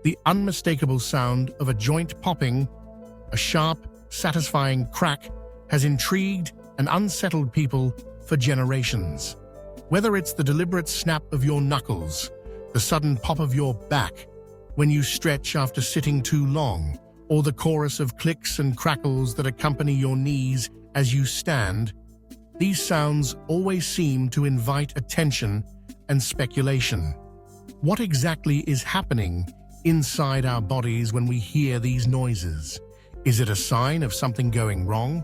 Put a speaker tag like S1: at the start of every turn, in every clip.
S1: The unmistakable sound of a joint popping, a sharp, satisfying crack, has intrigued and unsettled people for generations. Whether it's the deliberate snap of your knuckles, the sudden pop of your back when you stretch after sitting too long, or the chorus of clicks and crackles that accompany your knees as you stand, these sounds always seem to invite attention and speculation. What exactly is happening inside our bodies when we hear these noises? Is it a sign of something going wrong?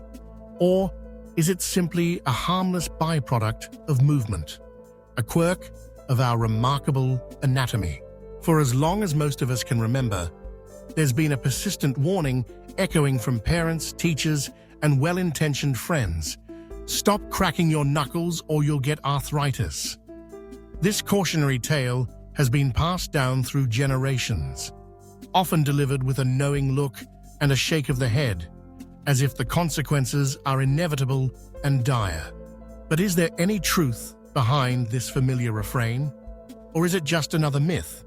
S1: Or is it simply a harmless byproduct of movement, a quirk of our remarkable anatomy? For as long as most of us can remember, there's been a persistent warning echoing from parents, teachers, and well-intentioned friends. Stop cracking your knuckles or you'll get arthritis. This cautionary tale has been passed down through generations, often delivered with a knowing look and a shake of the head, as if the consequences are inevitable and dire. But is there any truth behind this familiar refrain? Or is it just another myth,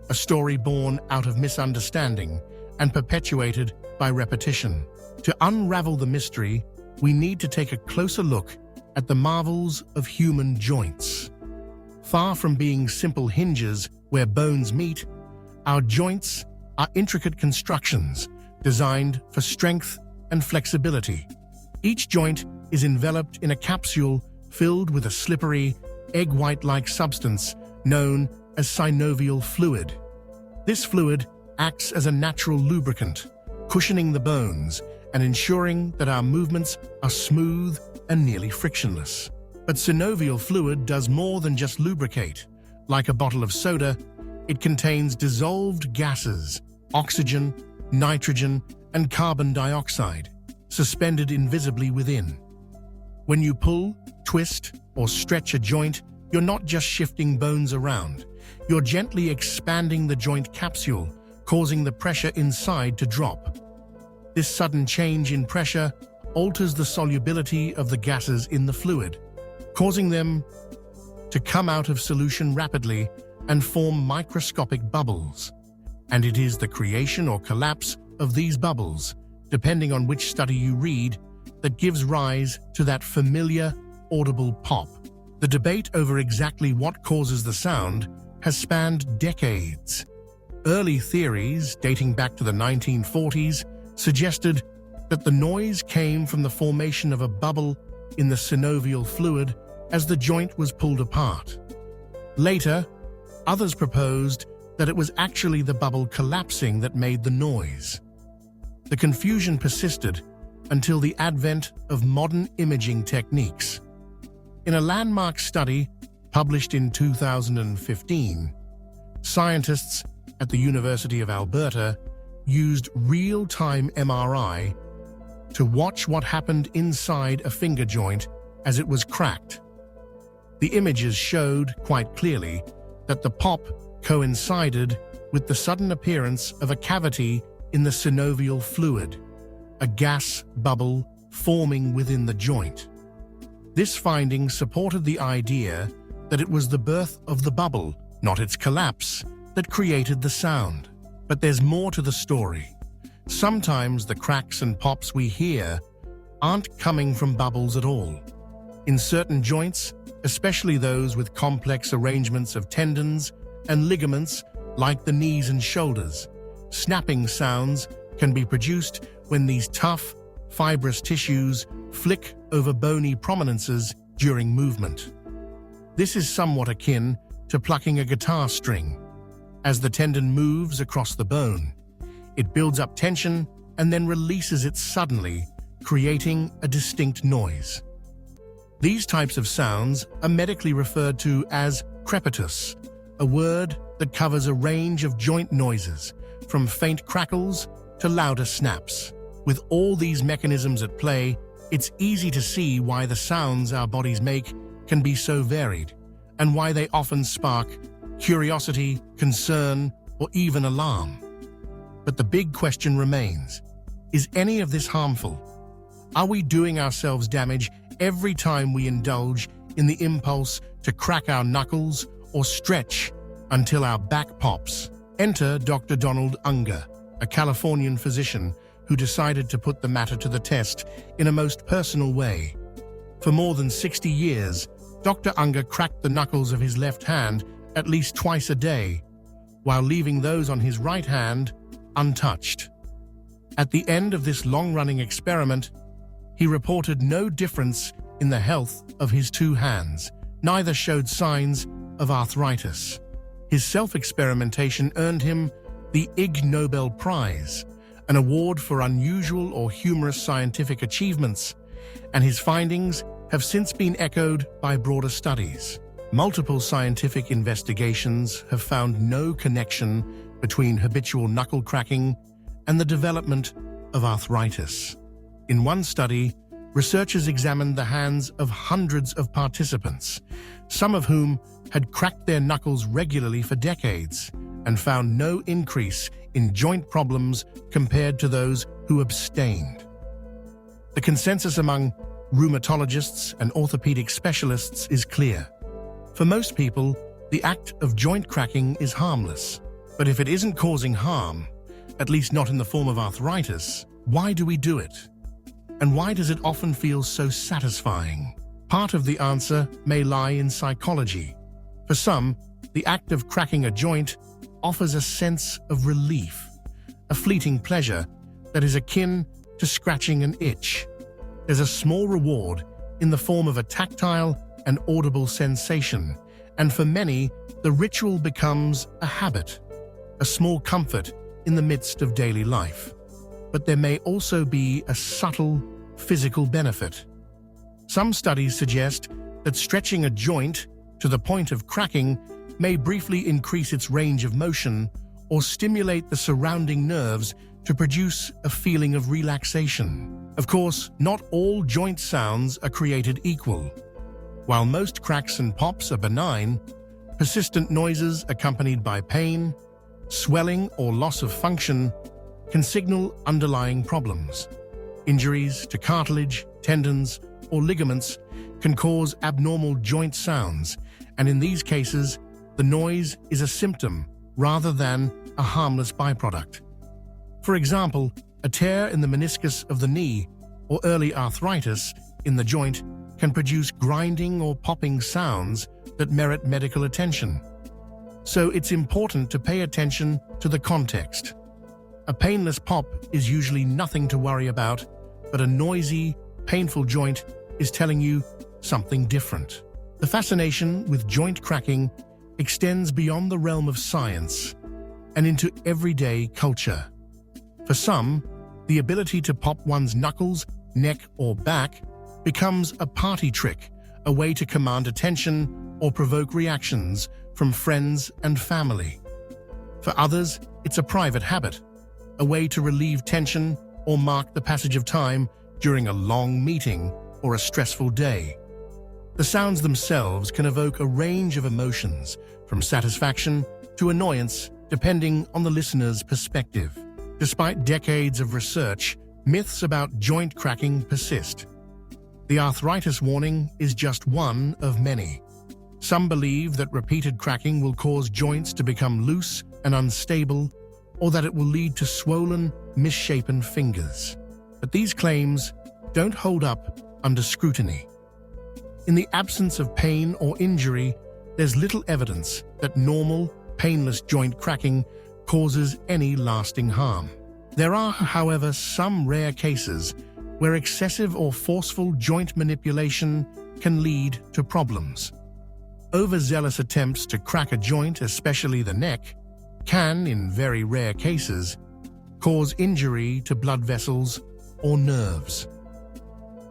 S1: a story born out of misunderstanding and perpetuated by repetition? To unravel the mystery, we need to take a closer look at the marvels of human joints. Far from being simple hinges where bones meet, our joints are intricate constructions designed for strength and flexibility. Each joint is enveloped in a capsule filled with a slippery, egg-white-like substance known as synovial fluid. This fluid acts as a natural lubricant, cushioning the bones and ensuring that our movements are smooth and nearly frictionless. But synovial fluid does more than just lubricate. Like a bottle of soda, it contains dissolved gases, oxygen, nitrogen, and carbon dioxide, suspended invisibly within. When you pull, twist, or stretch a joint, you're not just shifting bones around. You're gently expanding the joint capsule, causing the pressure inside to drop. This sudden change in pressure alters the solubility of the gases in the fluid, causing them to come out of solution rapidly and form microscopic bubbles. And it is the creation or collapse of these bubbles, depending on which study you read, that gives rise to that familiar, audible pop. The debate over exactly what causes the sound has spanned decades. Early theories, dating back to the 1940s, suggested that the noise came from the formation of a bubble in the synovial fluid as the joint was pulled apart. Later, others proposed that it was actually the bubble collapsing that made the noise. The confusion persisted until the advent of modern imaging techniques. In a landmark study published in 2015, scientists at the University of Alberta used real-time MRI to watch what happened inside a finger joint as it was cracked. The images showed quite clearly that the pop coincided with the sudden appearance of a cavity in the synovial fluid, a gas bubble forming within the joint. This finding supported the idea that it was the birth of the bubble, not its collapse, that created the sound. But there's more to the story. Sometimes the cracks and pops we hear aren't coming from bubbles at all. In certain joints, especially those with complex arrangements of tendons and ligaments like the knees and shoulders, snapping sounds can be produced when these tough, fibrous tissues flick over bony prominences during movement. This is somewhat akin to plucking a guitar string. As the tendon moves across the bone, it builds up tension and then releases it suddenly, creating a distinct noise. These types of sounds are medically referred to as crepitus, a word that covers a range of joint noises, from faint crackles to louder snaps. With all these mechanisms at play, it's easy to see why the sounds our bodies make can be so varied, and why they often spark curiosity, concern, or even alarm. But the big question remains: is any of this harmful? Are we doing ourselves damage every time we indulge in the impulse to crack our knuckles or stretch until our back pops? Enter Dr. Donald Unger, a Californian physician who decided to put the matter to the test in a most personal way. For more than 60 years, Dr. Unger cracked the knuckles of his left hand at least twice a day, while leaving those on his right hand untouched. At the end of this long-running experiment, he reported no difference in the health of his two hands. Neither showed signs of arthritis. His self-experimentation earned him the Ig Nobel Prize, an award for unusual or humorous scientific achievements, and his findings have since been echoed by broader studies. Multiple scientific investigations have found no connection between habitual knuckle cracking and the development of arthritis. In one study, researchers examined the hands of hundreds of participants, some of whom had cracked their knuckles regularly for decades, and found no increase in joint problems compared to those who abstained. The consensus among rheumatologists and orthopedic specialists is clear. For most people, the act of joint cracking is harmless. But if it isn't causing harm, at least not in the form of arthritis, why do we do it? And why does it often feel so satisfying? Part of the answer may lie in psychology. For some, the act of cracking a joint offers a sense of relief, a fleeting pleasure that is akin to scratching an itch. There's a small reward in the form of a tactile and audible sensation, and for many, the ritual becomes a habit, a small comfort in the midst of daily life. But there may also be a subtle physical benefit. Some studies suggest that stretching a joint to the point of cracking may briefly increase its range of motion or stimulate the surrounding nerves to produce a feeling of relaxation. Of course, not all joint sounds are created equal. While most cracks and pops are benign, persistent noises accompanied by pain, swelling, or loss of function can signal underlying problems. Injuries to cartilage, tendons, or ligaments can cause abnormal joint sounds, and in these cases, the noise is a symptom rather than a harmless byproduct. For example, a tear in the meniscus of the knee or early arthritis in the joint can produce grinding or popping sounds that merit medical attention. So it's important to pay attention to the context. A painless pop is usually nothing to worry about, but a noisy, painful joint is telling you something different. The fascination with joint cracking extends beyond the realm of science and into everyday culture. For some, the ability to pop one's knuckles, neck, or back becomes a party trick, a way to command attention or provoke reactions from friends and family. For others, it's a private habit, a way to relieve tension or mark the passage of time during a long meeting or a stressful day. The sounds themselves can evoke a range of emotions, from satisfaction to annoyance, depending on the listener's perspective. Despite decades of research, myths about joint cracking persist. The arthritis warning is just one of many. Some believe that repeated cracking will cause joints to become loose and unstable, or that it will lead to swollen, misshapen fingers. But these claims don't hold up under scrutiny. In the absence of pain or injury, there's little evidence that normal, painless joint cracking causes any lasting harm. There are, however, some rare cases where excessive or forceful joint manipulation can lead to problems. Overzealous attempts to crack a joint, especially the neck, can, in very rare cases, cause injury to blood vessels or nerves.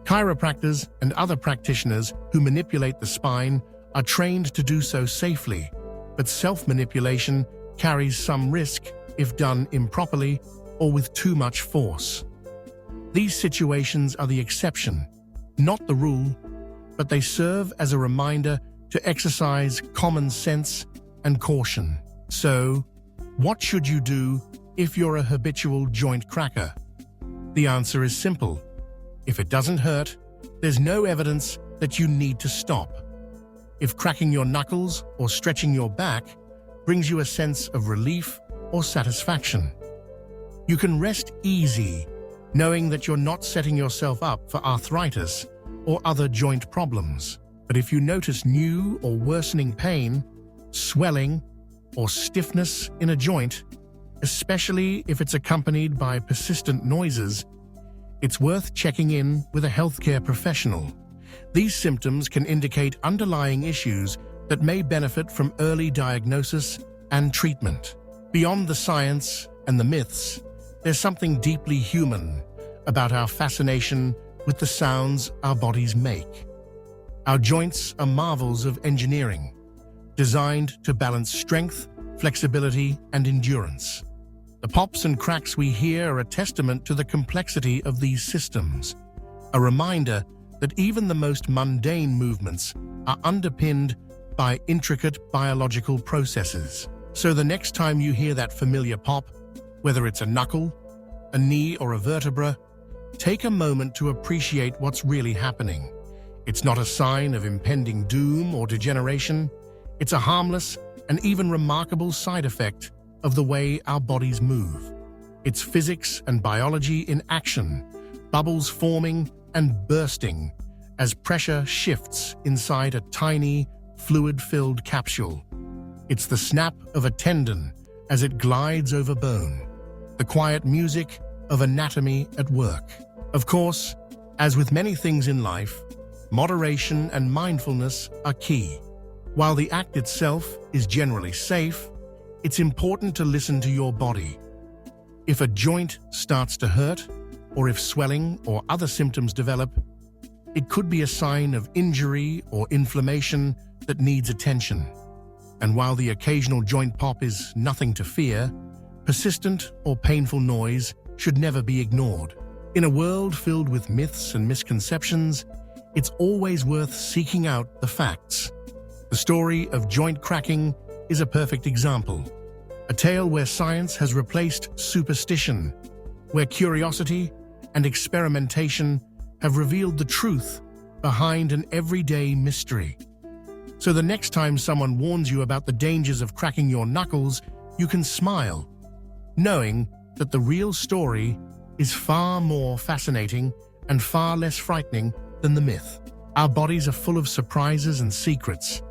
S1: Chiropractors and other practitioners who manipulate the spine are trained to do so safely, but self-manipulation carries some risk if done improperly or with too much force. These situations are the exception, not the rule, but they serve as a reminder to exercise common sense and caution. So, what should you do if you're a habitual joint cracker? The answer is simple. If it doesn't hurt, there's no evidence that you need to stop. If cracking your knuckles or stretching your back brings you a sense of relief or satisfaction. You can rest easy, knowing that you're not setting yourself up for arthritis or other joint problems. But if you notice new or worsening pain, swelling, or stiffness in a joint, especially if it's accompanied by persistent noises, it's worth checking in with a healthcare professional. These symptoms can indicate underlying issues that may benefit from early diagnosis and treatment. Beyond the science and the myths, there's something deeply human about our fascination with the sounds our bodies make. Our joints are marvels of engineering, designed to balance strength, flexibility, and endurance. The pops and cracks we hear are a testament to the complexity of these systems, a reminder that even the most mundane movements are underpinned by intricate biological processes. So the next time you hear that familiar pop, whether it's a knuckle, a knee, or a vertebra, take a moment to appreciate what's really happening. It's not a sign of impending doom or degeneration. It's a harmless and even remarkable side effect of the way our bodies move. It's physics and biology in action, bubbles forming and bursting as pressure shifts inside a tiny, fluid-filled capsule. It's the snap of a tendon as it glides over bone, the quiet music of anatomy at work. Of course, as with many things in life, moderation and mindfulness are key. While the act itself is generally safe, it's important to listen to your body. If a joint starts to hurt, or if swelling or other symptoms develop, it could be a sign of injury or inflammation that needs attention. And while the occasional joint pop is nothing to fear, persistent or painful noise should never be ignored. In a world filled with myths and misconceptions, it's always worth seeking out the facts. The story of joint cracking is a perfect example. A tale where science has replaced superstition, where curiosity and experimentation have revealed the truth behind an everyday mystery. So the next time someone warns you about the dangers of cracking your knuckles, you can smile, knowing that the real story is far more fascinating and far less frightening than the myth. Our bodies are full of surprises and secrets,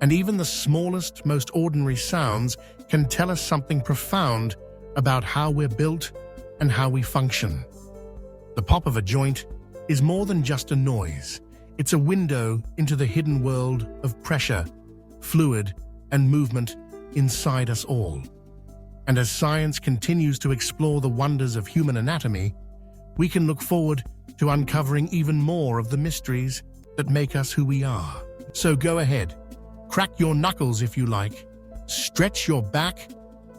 S1: and even the smallest, most ordinary sounds can tell us something profound about how we're built and how we function. The pop of a joint is more than just a noise. It's a window into the hidden world of pressure, fluid, and movement inside us all. And as science continues to explore the wonders of human anatomy, we can look forward to uncovering even more of the mysteries that make us who we are. So go ahead, crack your knuckles if you like, stretch your back,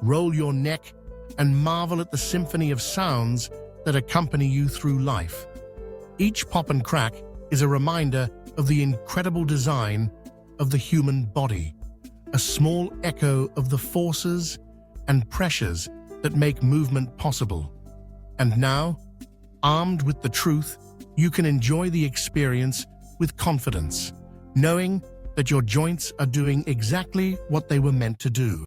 S1: roll your neck, and marvel at the symphony of sounds that accompany you through life. Each pop and crack is a reminder of the incredible design of the human body, a small echo of the forces and pressures that make movement possible. And now, armed with the truth, you can enjoy the experience with confidence, knowing that your joints are doing exactly what they were meant to do.